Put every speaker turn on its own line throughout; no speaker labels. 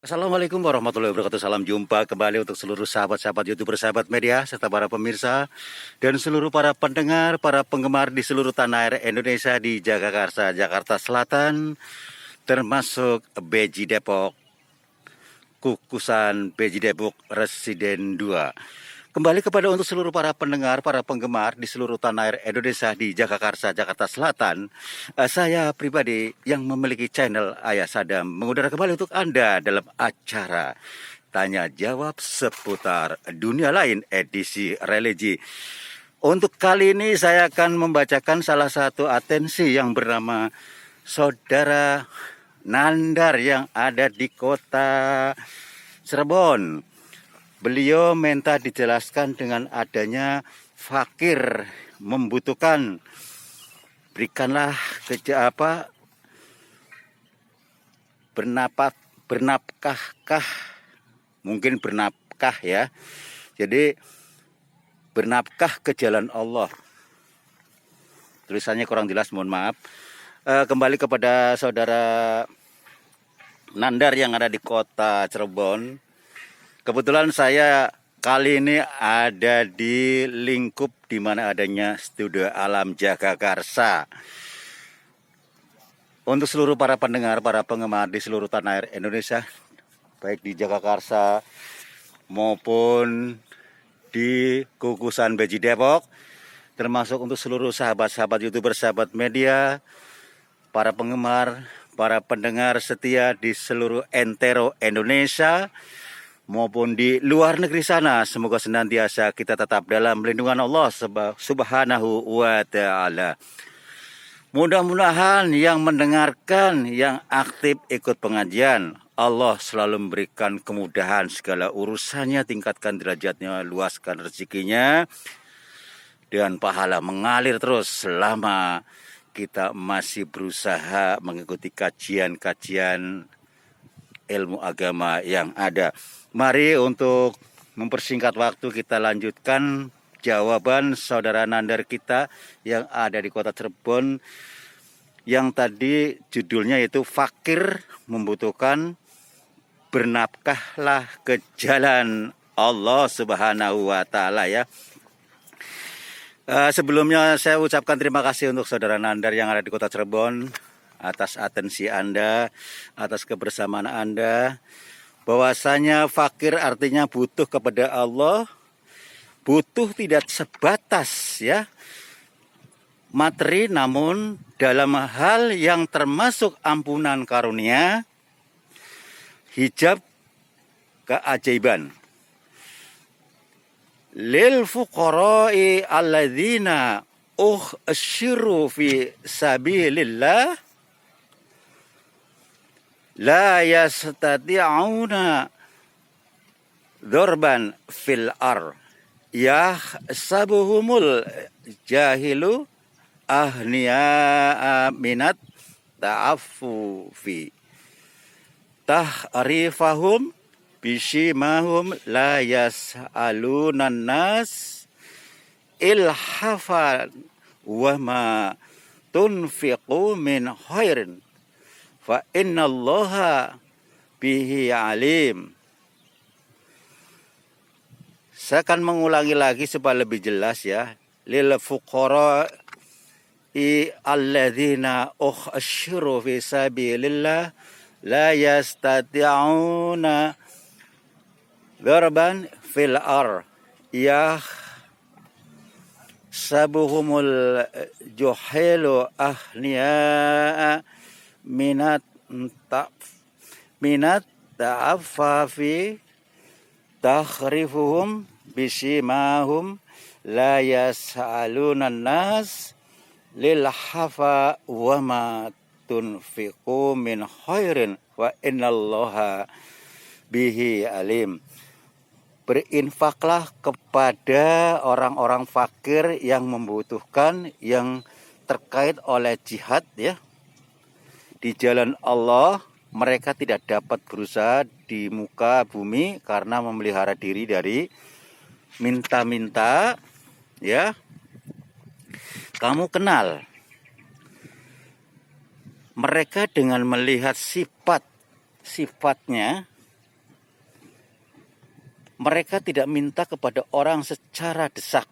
Assalamualaikum warahmatullahi wabarakatuh. Salam jumpa kembali untuk seluruh sahabat-sahabat YouTuber, sahabat media, serta para pemirsa dan seluruh para pendengar, para penggemar di seluruh tanah air Indonesia di Jagakarsa, Jakarta Selatan, termasuk Beji Depok, Kukusan Beji Depok Residen 2. Kembali kepada untuk seluruh para pendengar, para penggemar di seluruh tanah air Indonesia di Jagakarsa, Jakarta Selatan. Saya pribadi yang memiliki channel Ayah Sadam mengudara kembali untuk Anda dalam acara Tanya Jawab seputar dunia lain edisi religi. Untuk kali ini saya akan membacakan salah satu atensi yang bernama Saudara Nandar yang ada di kota Cirebon. Beliau minta dijelaskan dengan adanya fakir membutuhkan, berikanlah bernafkahkah, mungkin bernafkah ya. Jadi bernafkah ke jalan Allah. Tulisannya kurang jelas, mohon maaf. Kembali kepada saudara Nandar yang ada di kota Cirebon. Kebetulan saya kali ini ada di lingkup di mana adanya Studio Alam Jagakarsa. Untuk seluruh para pendengar, para penggemar di seluruh tanah air Indonesia, baik di Jagakarsa maupun di Kukusan Beji Depok, termasuk untuk seluruh sahabat-sahabat YouTuber, sahabat media, para penggemar, para pendengar setia di seluruh entero Indonesia, maupun di luar negeri sana, semoga senantiasa kita tetap dalam lindungan Allah Subhanahu wa Ta'ala. Mudah-mudahan yang mendengarkan, yang aktif ikut pengajian, Allah selalu memberikan kemudahan segala urusannya, tingkatkan derajatnya, luaskan rezekinya, dan pahala mengalir terus selama kita masih berusaha mengikuti kajian-kajian ilmu agama yang ada. Mari untuk mempersingkat waktu kita lanjutkan jawaban saudara Nandar kita yang ada di kota Cirebon, yang tadi judulnya itu fakir membutuhkan, bernafkahlah ke jalan Allah Subhanahu wa Ta'ala ya. Sebelumnya saya ucapkan terima kasih untuk saudara Nandar yang ada di kota Cirebon atas atensi Anda, atas kebersamaan Anda. Bahwasanya fakir artinya butuh kepada Allah, butuh tidak sebatas ya materi, namun dalam hal yang termasuk ampunan karunia, hijab keajaiban. Lil fuqara'i alladzina uhsyiru fi sabilillah la yastati'una dzorban fil ar yahsabuhumul jahilu ahniya minat ta'affufi tahrifahum bisimahum la yas'alunan nas ilhafan wa ma tunfiqu min khairin fa innallaha bihi alim. Saya akan mengulangi lagi supaya lebih jelas ya. Lil fuqara'i alladzina uhsyiru fi sabilillah la yastati'una dzarban fil ar yahsabuhumul juhilu ahniya minat ta'affafi takhrifuhum bisimahum la yas'alunan nas lil hafa wa ma tunfiqu min khairin wa innallaha bihi alim. Berinfaklah kepada orang-orang fakir yang membutuhkan, yang terkait oleh jihad ya di jalan Allah. Mereka tidak dapat berusaha di muka bumi karena memelihara diri dari minta-minta ya. Kamu kenal mereka dengan melihat sifatnya Mereka tidak minta kepada orang secara desak.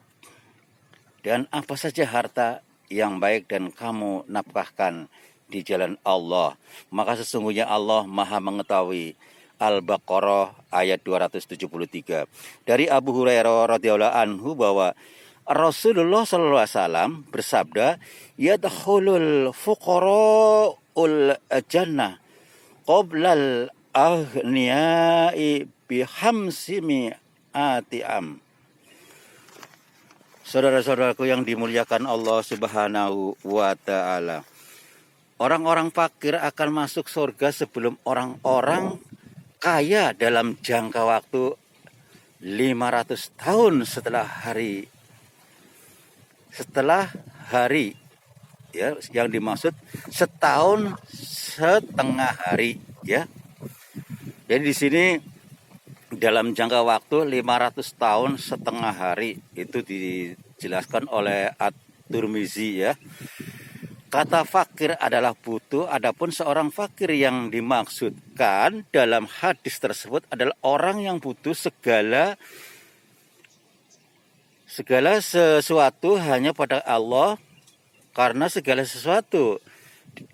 Dan apa saja harta yang baik dan kamu nafkahkan di jalan Allah, maka sesungguhnya Allah Maha mengetahui. Al-Baqarah ayat 273. Dari Abu Hurairah radhiyallahu anhu bahwa Rasulullah sallallahu alaihi wasallam bersabda, "Yadkhulul fuqara'ul jannah qoblal aghniyai bihamsimi ati'am." Saudara-saudaraku yang dimuliakan Allah Subhanahu wa taala, orang-orang fakir akan masuk surga sebelum orang-orang kaya dalam jangka waktu 500 tahun setelah hari ya, yang dimaksud setahun setengah hari ya. Jadi di sini dalam jangka waktu 500 tahun setengah hari itu dijelaskan oleh At-Tirmizi ya. Kata fakir adalah butuh, adapun seorang fakir yang dimaksudkan dalam hadis tersebut adalah orang yang butuh segala sesuatu hanya pada Allah, karena segala sesuatu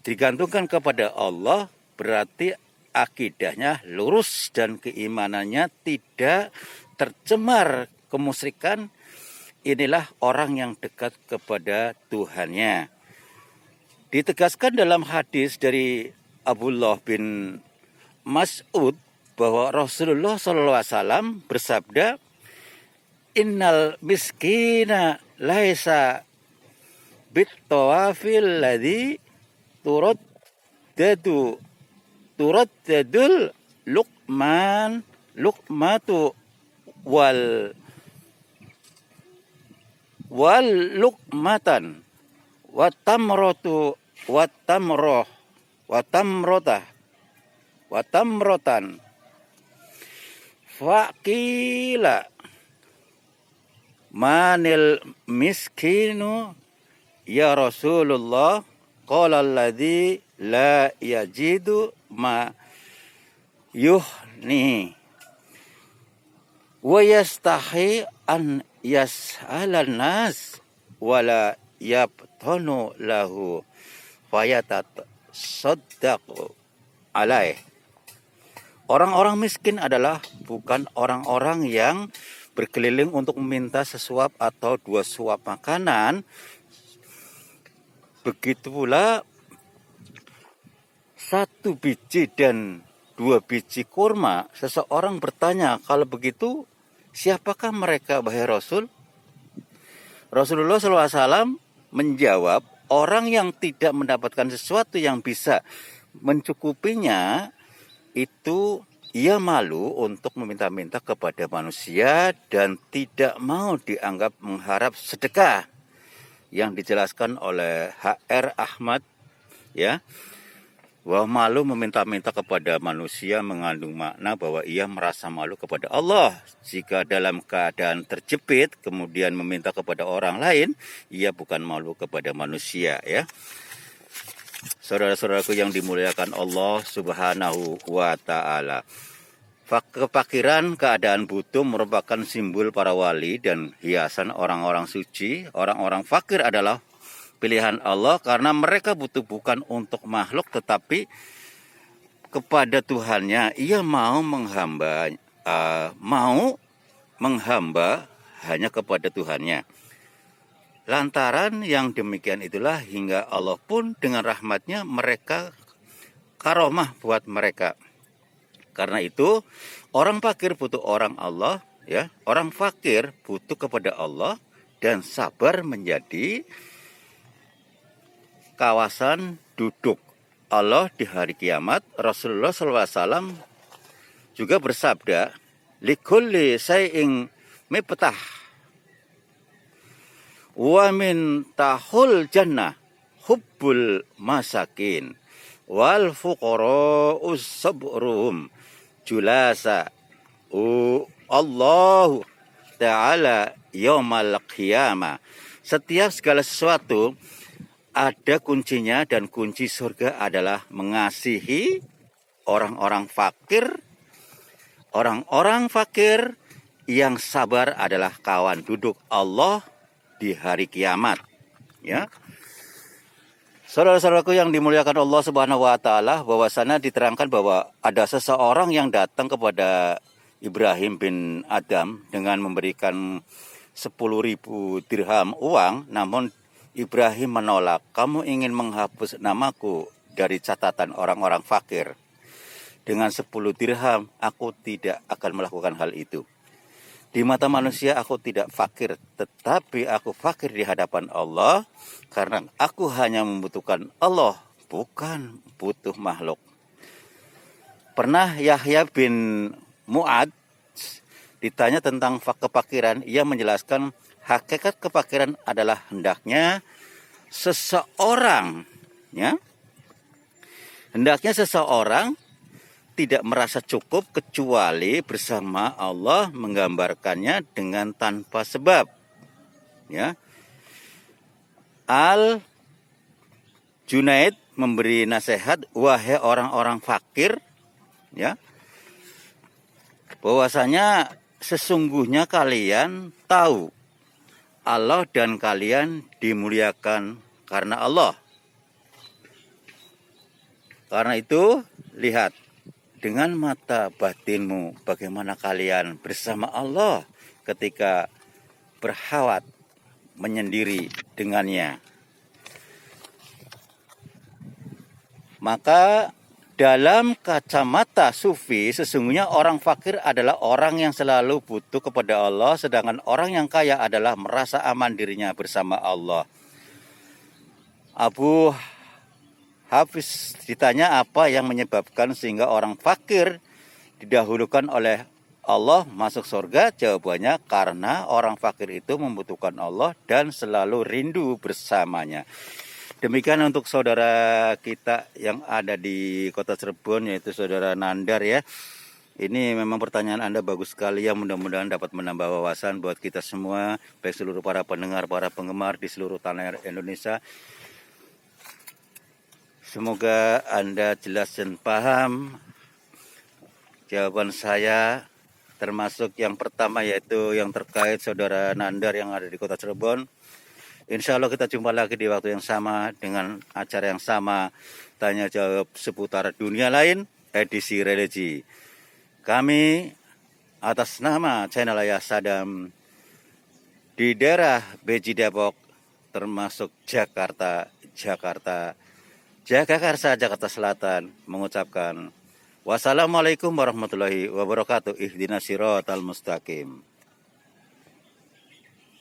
digantungkan kepada Allah berarti akidahnya lurus dan keimanannya tidak tercemar kemusyrikan. Inilah orang yang dekat kepada Tuhannya. Ditegaskan dalam hadis dari Abdullah bin Mas'ud bahwa Rasulullah SAW bersabda, "Innal miskina laisa bit-tawafil ladzi turaddadul luqmatu wal luqmatan watamrotan faqila manil miskinu ya Rasulullah, qala alladzi la yajidu ma yuhni wa yastahi an yas'alan nas wala yabtanu lahu fayatat saddaqu alaih." Orang-orang miskin adalah bukan orang-orang yang berkeliling untuk meminta sesuap atau 2 suap makanan. Begitu pula 1 biji dan 2 biji kurma. Seseorang bertanya, kalau begitu siapakah mereka wahai Rasul? Rasulullah SAW menjawab, orang yang tidak mendapatkan sesuatu yang bisa mencukupinya itu ia malu untuk meminta-minta kepada manusia dan tidak mau dianggap mengharap sedekah. Yang dijelaskan oleh H.R. Ahmad ya, bahwa malu meminta-minta kepada manusia mengandung makna bahwa ia merasa malu kepada Allah. Jika dalam keadaan terjepit kemudian meminta kepada orang lain, ia bukan malu kepada manusia ya. Saudara-saudaraku yang dimuliakan Allah Subhanahu wa taala, kefakiran, keadaan butuh merupakan simbol para wali dan hiasan orang-orang suci. Orang-orang fakir adalah pilihan Allah karena mereka butuh bukan untuk makhluk tetapi kepada Tuhannya. Ia mau menghamba hanya kepada Tuhannya. Lantaran yang demikian itulah hingga Allah pun dengan rahmatnya mereka karomah buat mereka. Karena itu orang fakir butuh orang Allah ya. Orang fakir butuh kepada Allah dan sabar menjadi kawasan duduk Allah di hari kiamat. Rasulullah SAW juga bersabda, likulli say'in miptah wa min tahul jannah hubbul masakin wal fuqara'us sabruhum julasa Allah Ta'ala yaumal qiyamah. Setiap segala sesuatu ada kuncinya dan kunci surga adalah mengasihi orang-orang fakir. Orang-orang fakir yang sabar adalah kawan duduk Allah di hari kiamat. Ya. Saudara-saudaraku yang dimuliakan Allah Subhanahu wa taala, bahwasanya diterangkan bahwa ada seseorang yang datang kepada Ibrahim bin Adam dengan memberikan 10.000 dirham uang, namun Ibrahim menolak. Kamu ingin menghapus namaku dari catatan orang-orang fakir. Dengan 10 dirham, aku tidak akan melakukan hal itu. Di mata manusia aku tidak fakir, tetapi aku fakir di hadapan Allah karena aku hanya membutuhkan Allah, bukan butuh makhluk. Pernah Yahya bin Mu'ad ditanya tentang kefakiran, ia menjelaskan hakikat kefakiran adalah hendaknya seseorang tidak merasa cukup kecuali bersama Allah, menggambarkannya dengan tanpa sebab. Ya. Al-Junaid memberi nasihat, wahai orang-orang fakir, ya, bahwasanya sesungguhnya kalian tahu Allah dan kalian dimuliakan karena Allah. Karena itu, lihat dengan mata batinmu bagaimana kalian bersama Allah ketika berkhawat menyendiri dengannya. Maka dalam kacamata sufi, sesungguhnya orang fakir adalah orang yang selalu butuh kepada Allah, sedangkan orang yang kaya adalah merasa aman dirinya bersama Allah. Abu Hafiz ditanya apa yang menyebabkan sehingga orang fakir didahulukan oleh Allah masuk surga. Jawabannya karena orang fakir itu membutuhkan Allah dan selalu rindu bersamanya. Demikian untuk saudara kita yang ada di kota Cirebon, yaitu saudara Nandar ya. Ini memang pertanyaan Anda bagus sekali ya, mudah-mudahan dapat menambah wawasan buat kita semua, baik seluruh para pendengar, para penggemar di seluruh tanah air Indonesia. Semoga Anda jelas dan paham jawaban saya, termasuk yang pertama yaitu yang terkait saudara Nandar yang ada di kota Cirebon. Insya Allah kita jumpa lagi di waktu yang sama dengan acara yang sama, tanya jawab seputar dunia lain, edisi religi. Kami atas nama channel Ayah Sadam di daerah Beji Depok, termasuk Jagakarsa, Jakarta Selatan, mengucapkan wassalamualaikum warahmatullahi wabarakatuh. Ihdinas siratal mustaqim.